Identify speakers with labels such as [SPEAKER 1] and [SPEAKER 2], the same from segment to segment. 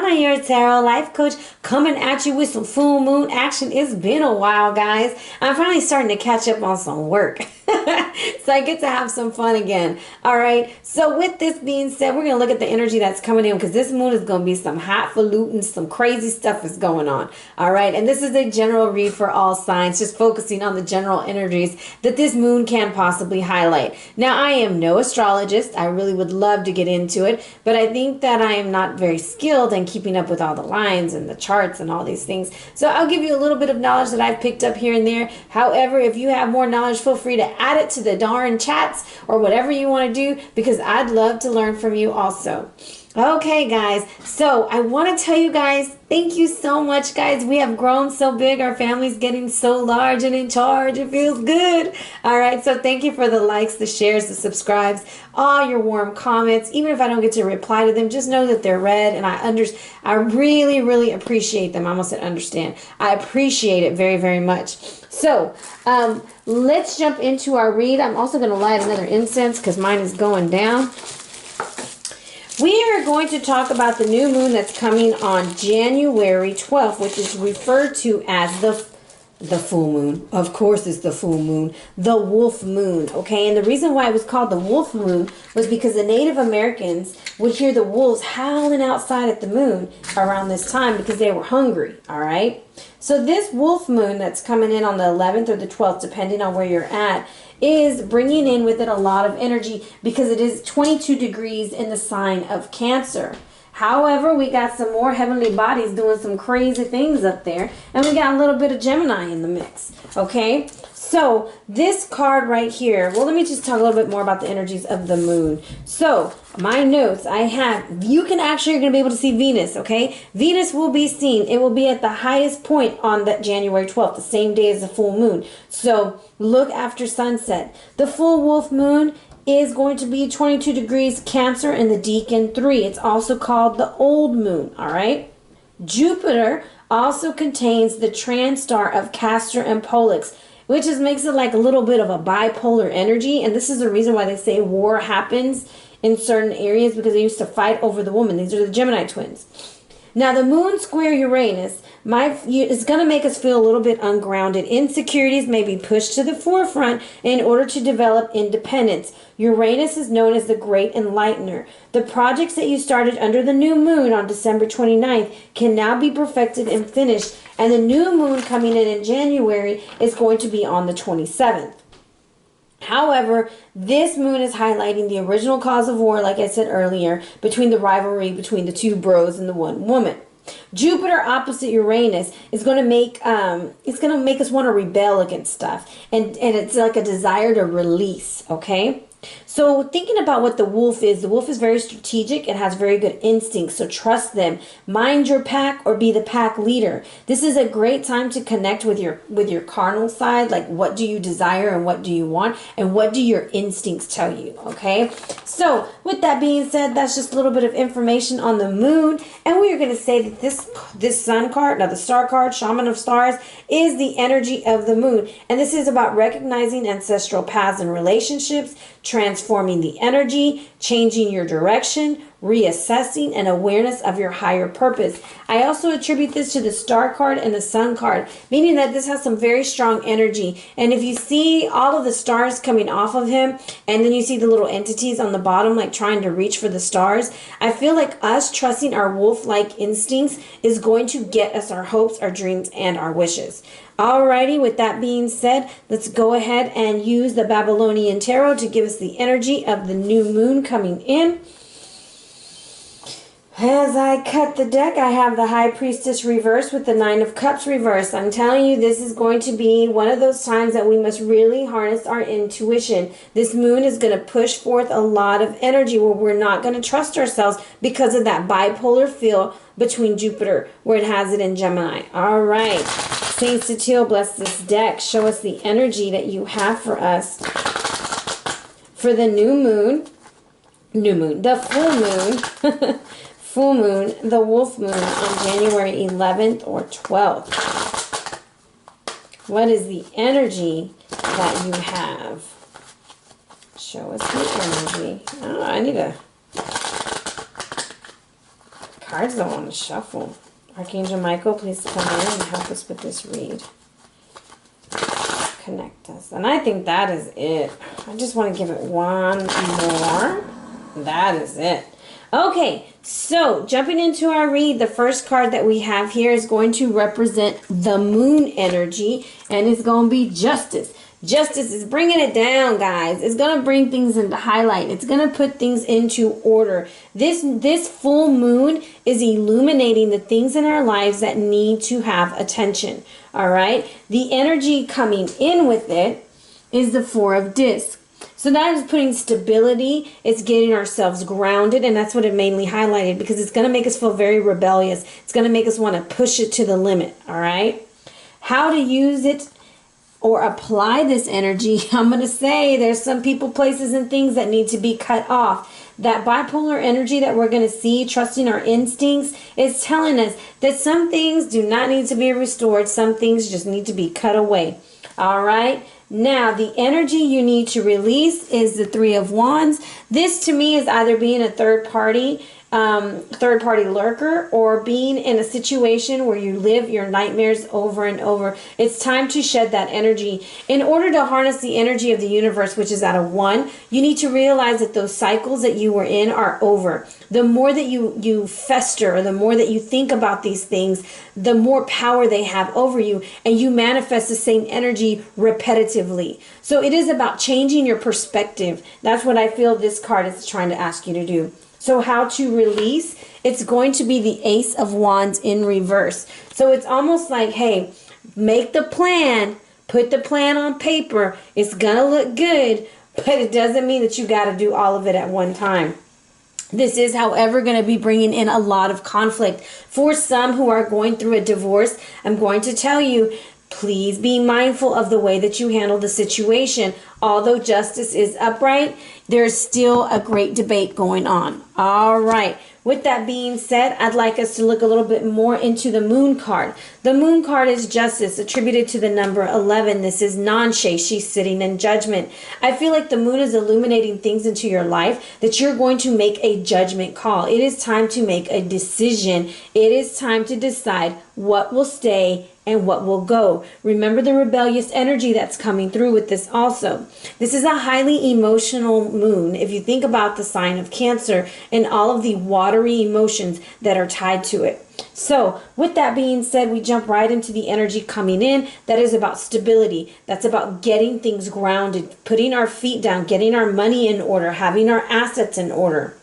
[SPEAKER 1] Lona, your tarot life coach, coming at you with some full moon action. It's been a while, guys. I'm finally starting to catch up on some work. So I get to have some fun again. All right. So with this being said, we're going to look at the energy that's coming in because this moon is going to be some highfalutin, some crazy stuff is going on. All right. And this is a general read for all signs, just focusing on the general energies that this moon can possibly highlight. Now, I am no astrologist. I really would love to get into it, but I think that I am not very skilled in keeping up with all the lines and the charts and all these things. So I'll give you a little bit of knowledge that I've picked up here and there. However, if you have more knowledge, feel free to add it to the darn chats or whatever you want to do, because I'd love to learn from you also. Okay, guys, so I want to tell you guys, thank you so much, guys. We have grown so big. Our family's getting so large and in charge. It feels good. All right, so thank you for the likes, the shares, the subscribes, all your warm comments. Even if I don't get to reply to them, just know that they're read, and I really, really appreciate them. I almost said understand. I appreciate it very, very much. So let's jump into our read. I'm also going to light another incense because mine is going down. We are going to talk about the new moon that's coming on January 12th, which is referred to as the full moon. Of course, it's the full moon, the wolf moon. Okay, and the reason why it was called the wolf moon was because the Native Americans would hear the wolves howling outside at the moon around this time because they were hungry. All right, so this wolf moon that's coming in on the 11th or the 12th, depending on where you're at, is bringing in with it a lot of energy because it is 22 degrees in the sign of Cancer. However, we got some more heavenly bodies doing some crazy things up there, and we got a little bit of Gemini in the mix. Okay, so this card right here, well, let me just talk a little bit more about the energies of the moon. So my notes I have, you're going to be able to see Venus. Okay, Venus will be seen. It will be at the highest point on that January 12th, the same day as the full moon. So look after sunset. The full wolf moon is going to be 22 degrees Cancer in the Deacon 3. It's also called the old moon. All right, Jupiter also contains the trans star of Castor and Pollux, which makes it like a little bit of a bipolar energy. And this is the reason why they say war happens in certain areas, because they used to fight over the woman. These are the Gemini twins. Now, the moon square Uranus is going to make us feel a little bit ungrounded. Insecurities may be pushed to the forefront in order to develop independence. Uranus is known as the Great Enlightener. The projects that you started under the new moon on December 29th can now be perfected and finished. And the new moon coming in January is going to be on the 27th. However, this moon is highlighting the original cause of war, like I said earlier, between the rivalry between the two bros and the one woman. Jupiter opposite Uranus is going to make us want to rebel against stuff, and it's like a desire to release. Okay, so thinking about what the wolf is very strategic. It has very good instincts, so trust them. Mind your pack or be the pack leader. This is a great time to connect with your carnal side, like what do you desire and what do you want and what do your instincts tell you. Okay, so with that being said, that's just a little bit of information on the moon, and we are going to say that this sun card, now the star card, Shaman of Stars, is the energy of the moon, and this is about recognizing ancestral paths and relationships, transforming the energy, changing your direction, reassessing, and awareness of your higher purpose. I also attribute this to the star card and the sun card, meaning that this has some very strong energy. And if you see all of the stars coming off of him, and then you see the little entities on the bottom like trying to reach for the stars, I feel like us trusting our wolf-like instincts is going to get us our hopes, our dreams, and our wishes. Alrighty, with that being said, let's go ahead and use the Babylonian Tarot to give us the energy of the new moon coming in. As I cut the deck, I have the High Priestess reversed with the Nine of Cups reversed. I'm telling you, this is going to be one of those times that we must really harness our intuition. This moon is going to push forth a lot of energy where we're not going to trust ourselves because of that bipolar feel between Jupiter, where it has it in Gemini. All right. Saint Cecile, bless this deck. Show us the energy that you have for us for the the full moon, full moon, the wolf moon on January 11th or 12th. What is the energy that you have? Show us the energy. Oh, I need a cards don't want to shuffle. Archangel Michael, please come in and help us with this read. Connect us. And I think that is it. I just want to give it one more. That is it. Okay, so jumping into our read, the first card that we have here is going to represent the moon energy, and it's going to be justice. Justice is bringing it down, guys. It's going to bring things into highlight. It's going to put things into order. This full moon is illuminating the things in our lives that need to have attention. All right. The energy coming in with it is the Four of Discs. So that is putting stability. It's getting ourselves grounded, and that's what it mainly highlighted, because it's going to make us feel very rebellious. It's going to make us want to push it to the limit. All right. How to use it or apply this energy, I'm going to say there's some people, places, and things that need to be cut off. That bipolar energy that we're going to see, trusting our instincts, is telling us that some things do not need to be restored. Some things just need to be cut away. All right. Now, the energy you need to release is the Three of Wands. This, to me, is either being a third party lurker, or being in a situation where you live your nightmares over and over. It's time to shed that energy. In order to harness the energy of the universe, which is at a 1, you need to realize that those cycles that you were in are over. The more that you fester, or the more that you think about these things, the more power they have over you, and you manifest the same energy repetitively. So it is about changing your perspective. That's what I feel this card is trying to ask you to do. So how to release? It's going to be the Ace of Wands in reverse. So it's almost like, hey, make the plan, put the plan on paper. It's going to look good, but it doesn't mean that you got to do all of it at one time. This is, however, going to be bringing in a lot of conflict. For some who are going through a divorce, I'm going to tell you, please be mindful of the way that you handle the situation. Although justice is upright, there's still a great debate going on. All right. With that being said, I'd like us to look a little bit more into the moon card. The moon card is justice, attributed to the number 11. This is non-shay. She's sitting in judgment. I feel like the moon is illuminating things into your life that you're going to make a judgment call. It is time to make a decision. It is time to decide what will stay and what will go. Remember the rebellious energy that's coming through with this also. This is a highly emotional moon. If you think about the sign of Cancer and all of the watery emotions that are tied to it. So with that being said, we jump right into the energy coming in. That is about stability. That's about getting things grounded, putting our feet down, getting our money in order, having our assets in order.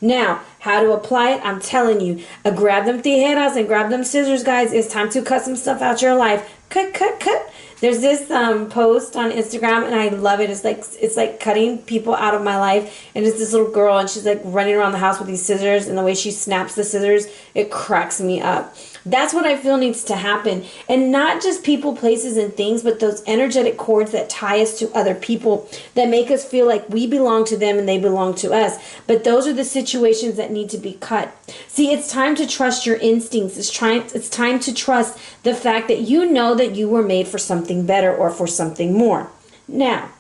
[SPEAKER 1] Now, how to apply it? I'm telling you, grab them tijeras and grab them scissors, guys. It's time to cut some stuff out your life. Cut, cut, cut. There's this post on Instagram, and I love it. It's like cutting people out of my life. And it's this little girl, and she's like running around the house with these scissors, and the way she snaps the scissors, it cracks me up. That's what I feel needs to happen. And not just people, places, and things, but those energetic cords that tie us to other people, that make us feel like we belong to them and they belong to us. But those are the situations that need to be cut. See, it's time to trust your instincts. It's time to trust the fact that you know that you were made for something better or for something more. Now,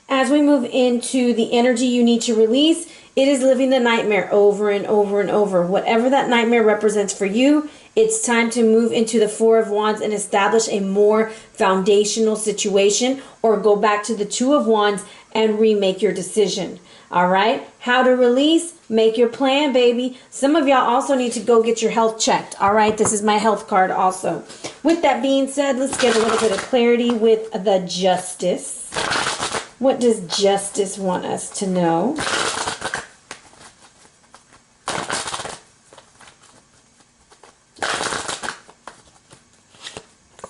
[SPEAKER 1] as we move into the energy you need to release, it is living the nightmare over and over and over. Whatever that nightmare represents for you, it's time to move into the Four of Wands and establish a more foundational situation, or go back to the Two of Wands and remake your decision. All right? How to release? Make your plan, baby. Some of y'all also need to go get your health checked. All right? This is my health card also. With that being said, let's get a little bit of clarity with the Justice. What does Justice want us to know?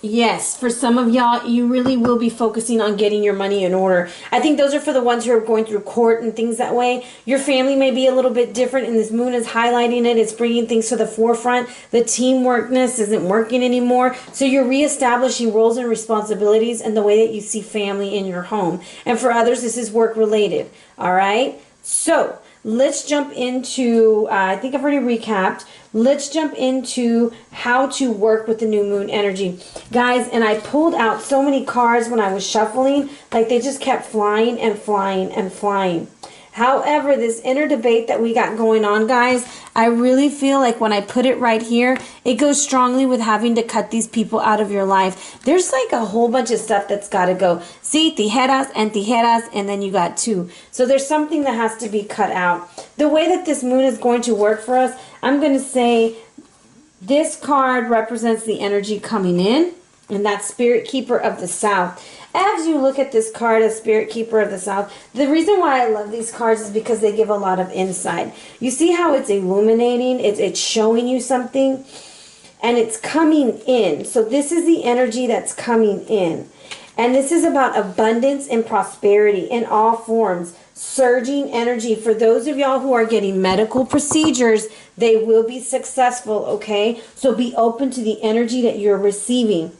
[SPEAKER 1] Yes, for some of y'all, you really will be focusing on getting your money in order. I think those are for the ones who are going through court and things that way. Your family may be a little bit different, and this moon is highlighting it. It's bringing things to the forefront. The teamworkness isn't working anymore. So you're reestablishing roles and responsibilities and the way that you see family in your home. And for others, this is work related. All right? So let's jump into, I think I've already recapped. Let's jump into how to work with the new moon energy. Guys, and I pulled out so many cards when I was shuffling, like they just kept flying and flying and flying. However, this inner debate that we got going on, guys, I really feel like when I put it right here, it goes strongly with having to cut these people out of your life. There's like a whole bunch of stuff that's got to go. See, tijeras, and then you got 2. So there's something that has to be cut out. The way that this moon is going to work for us, I'm going to say this card represents the energy coming in, and that's Spirit Keeper of the South. As you look at this card as Spirit Keeper of the South, the reason why I love these cards is because they give a lot of insight. You see how it's illuminating, it's showing you something, and it's coming in. So this is the energy that's coming in. And this is about abundance and prosperity in all forms. Surging energy. For those of y'all who are getting medical procedures, they will be successful, okay? So be open to the energy that you're receiving.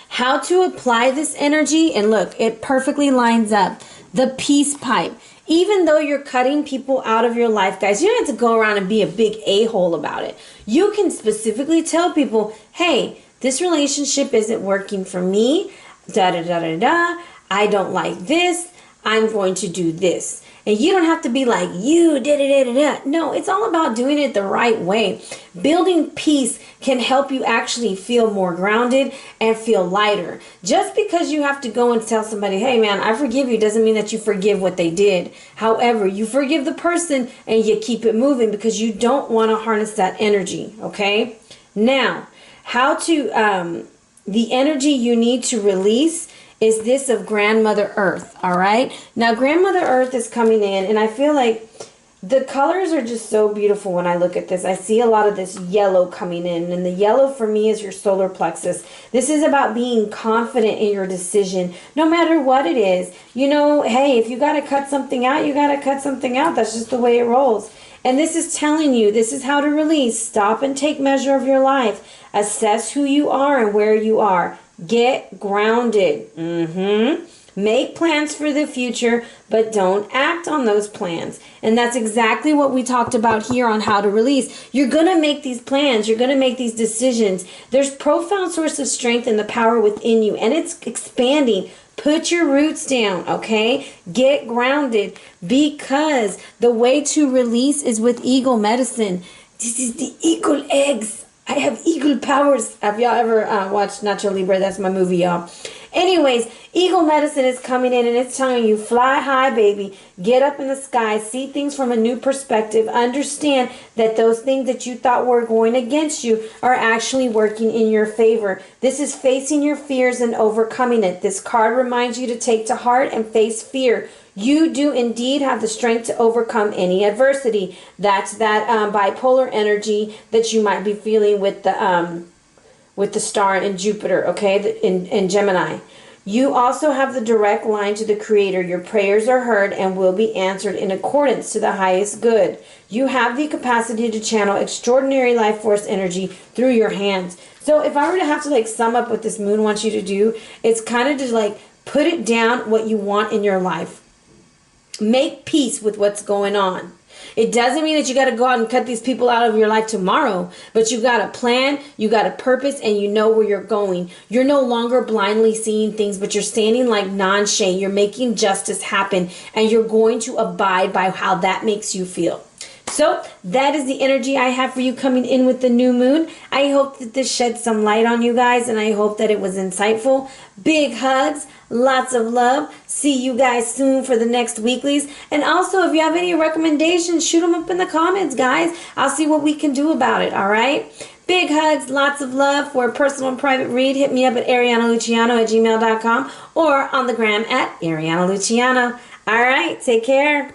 [SPEAKER 1] How to apply this energy, and look, it perfectly lines up. The peace pipe. Even though you're cutting people out of your life, guys, you don't have to go around and be a big a-hole about it. You can specifically tell people, hey, this relationship isn't working for me. Da-da-da-da-da. I don't like this. I'm going to do this. And you don't have to be like, you da-da-da-da-da. No, it's all about doing it the right way. Building peace can help you actually feel more grounded and feel lighter. Just because you have to go and tell somebody, hey man, I forgive you, doesn't mean that you forgive what they did. However, you forgive the person and you keep it moving because you don't want to harness that energy, okay? Now, how to, the energy you need to release is this of Grandmother Earth, all right? Now, Grandmother Earth is coming in, and I feel like the colors are just so beautiful when I look at this. I see a lot of this yellow coming in, and the yellow for me is your solar plexus. This is about being confident in your decision, no matter what it is. You know, hey, if you got to cut something out, you got to cut something out. That's just the way it rolls. And this is telling you, this is how to release. Stop and take measure of your life. Assess who you are and where you are. Get grounded. Make plans for the future, but don't act on those plans. And that's exactly what we talked about here on how to release. You're going to make these plans. You're going to make these decisions. There's profound source of strength and the power within you, and it's expanding. Put your roots down, okay? Get grounded, because the way to release is with eagle medicine. This is the eagle eggs. I have eagle powers. Have y'all ever watched Nacho Libre? That's my movie, y'all. Anyways, eagle medicine is coming in, and it's telling you, fly high, baby. Get up in the sky. See things from a new perspective. Understand that those things that you thought were going against you are actually working in your favor. This is facing your fears and overcoming it. This card reminds you to take to heart and face fear. You do indeed have the strength to overcome any adversity. That's that bipolar energy that you might be feeling with the star in Jupiter, okay, in Gemini. You also have the direct line to the Creator. Your prayers are heard and will be answered in accordance to the highest good. You have the capacity to channel extraordinary life force energy through your hands. So if I were to have to like sum up what this moon wants you to do, it's kind of just like put it down what you want in your life. Make peace with what's going on. It doesn't mean that you got to go out and cut these people out of your life tomorrow, but you got a plan, you got a purpose, and you know where you're going. You're no longer blindly seeing things, but you're standing like non-shade. You're making justice happen, and you're going to abide by how that makes you feel. So that is the energy I have for you coming in with the new moon. I hope that this sheds some light on you guys, and I hope that it was insightful. Big hugs, lots of love. See you guys soon for the next weeklies. And also, if you have any recommendations, shoot them up in the comments, guys. I'll see what we can do about it, all right? Big hugs, lots of love. For a personal and private read, hit me up at arianaluciano@gmail.com or on the gram at Ariana Luciano. All right, take care.